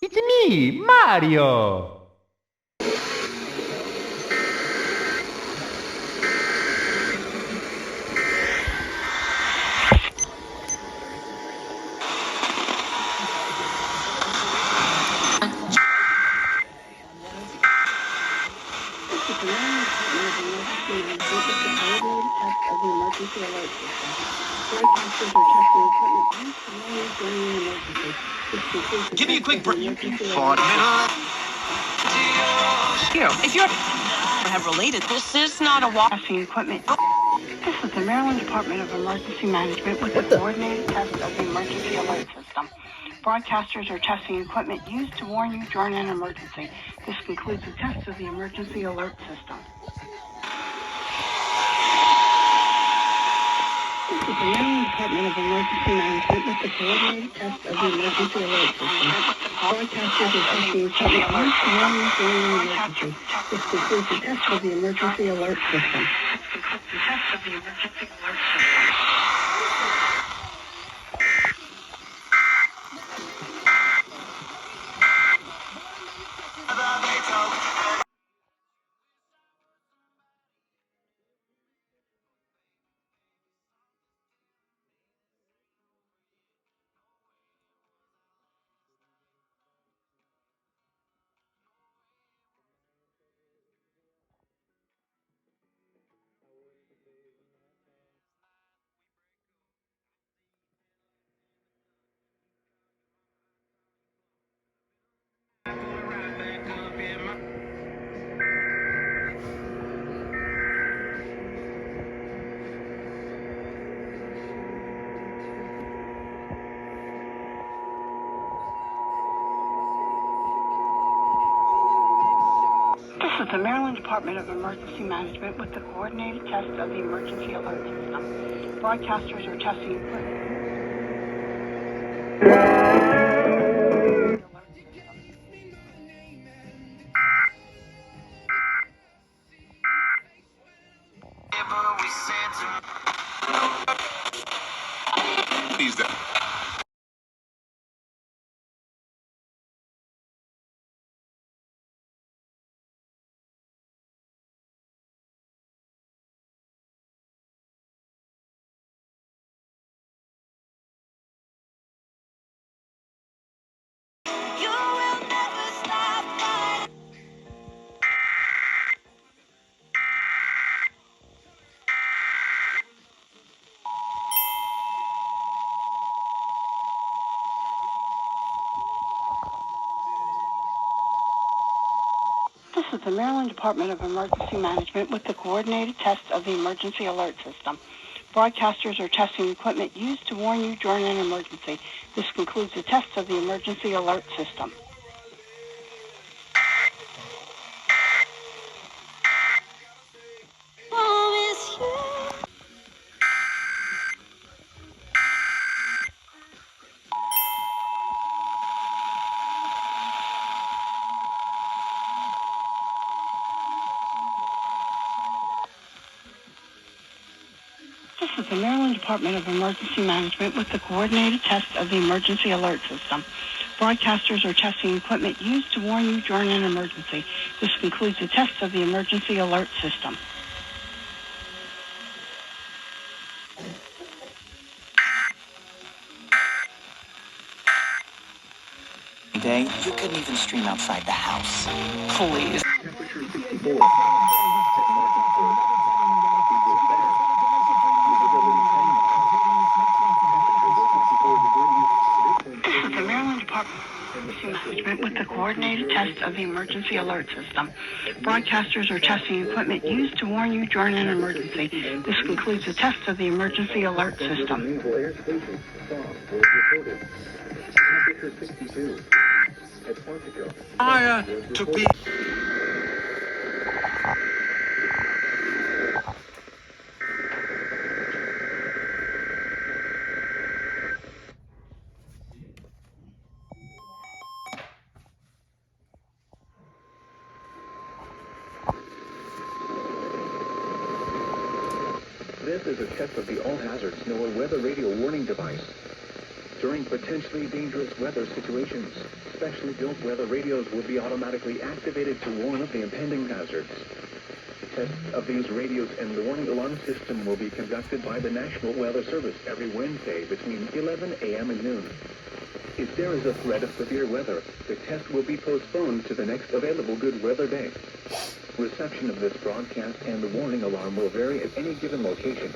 It's me, Mario! Give me a quick break. You can fart here. If you're have related, this is not a walking equipment. This is the Maryland Department of Emergency Management with the coordinated test of the emergency alert system. Broadcasters are testing equipment used to warn you during an emergency. This concludes the test of the emergency alert system. This is the Maryland Department of Emergency Management with the coordinated test of the emergency alert system. Broadcasters are testing equipment used to warn you during an emergency. This concludes the test of the emergency alert system. This is the Maryland Department of Emergency Management with the coordinated test of the emergency alert system. Broadcasters are testing equipment. This is the Maryland Department of Emergency Management with the coordinated test of the emergency alert system. Broadcasters are testing equipment used to warn you during an emergency. This concludes the test of the emergency alert system. This is the Maryland Department of Emergency Management with the coordinated test of the emergency alert system. Broadcasters are testing equipment used to warn you during an emergency. This concludes the test of the emergency alert system. Day, you couldn't even stream outside the house. Please. This is the Maryland Department of Emergency Management with the coordinated test of the emergency alert system. Broadcasters are testing equipment used to warn you during an emergency. This concludes the test of the emergency alert system. Fire to be. This is a test of the all-hazards NOAA weather radio warning device. During potentially dangerous weather situations, specially built weather radios will be automatically activated to warn of the impending hazards. Tests of these radios and the warning alarm system will be conducted by the National Weather Service every Wednesday between 11 a.m. and noon. If there is a threat of severe weather, the test will be postponed to the next available good weather day. Reception of this broadcast and the warning alarm will vary at any given location.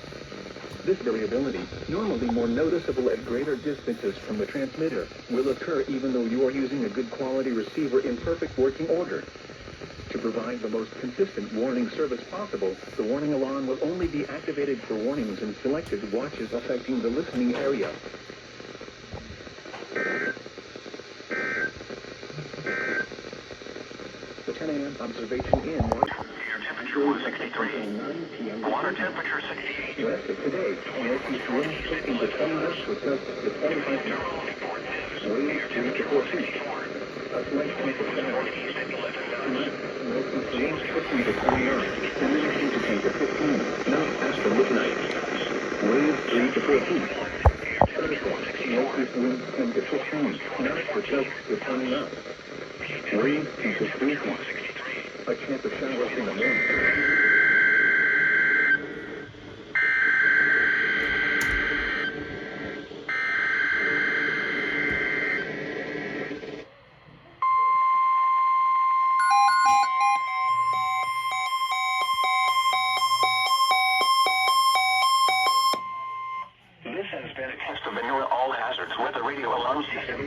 This variability, normally more noticeable at greater distances from the transmitter, will occur even though you are using a good quality receiver in perfect working order. To provide the most consistent warning service possible, the warning alarm will only be activated for warnings in selected watches affecting the listening area. The 10 a.m. observation in Your temperature was 63. 9 p.m. Water temperature 68. Rest of today, northeast winds shifting to 20 knots with gusts to 25 knots. Winds 3 to 14. A slight chance of shower. Northeast winds shifting to 20 knots. Diminishing to 10 to 15. Not after midnight. Winds 3 to 14. Northeast winds 10 to 15. Not for gusts to 20 knots. Winds 10 to 13. A chance of showers in the morning. This has been a test of the new all hazards weather radio alarm system.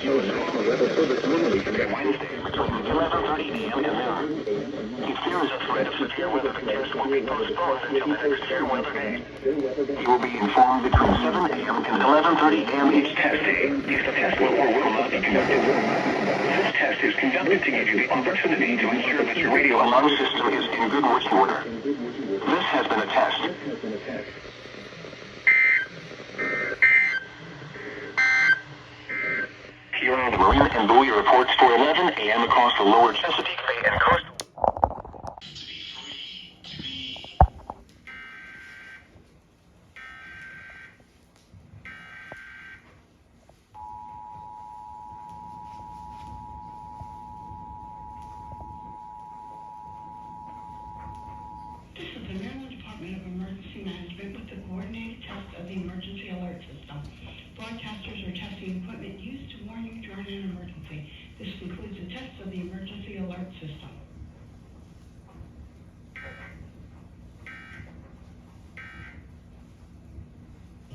Your National Weather Service normally every Wednesday between 11:30 a.m. and noon. If there is a threat of severe weather, the test will be postponed until the next fair weather day. You will be informed between 7 a.m. and 11:30 a.m. each test day if the test will or will not be conducted. This test is conducted to give you the opportunity to ensure that your radio alarm system is in good working order. This has been a test. Here are the marine and buoy reports for 11 a.m. across the lower Chesapeake Bay and coastal. This is the Maryland Department of Emergency Management with the coordinated test of the emergency alert system. Broadcasters are testing equipment used to warn you during an emergency. This includes a test of the emergency alert system.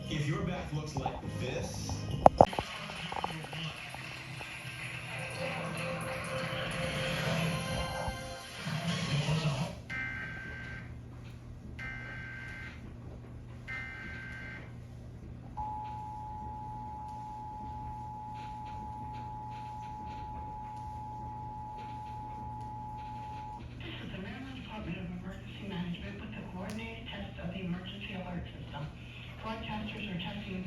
If your back looks like this, This is the Maryland Department of Emergency Management with the coordinated test of the emergency alert system. Broadcasters are testing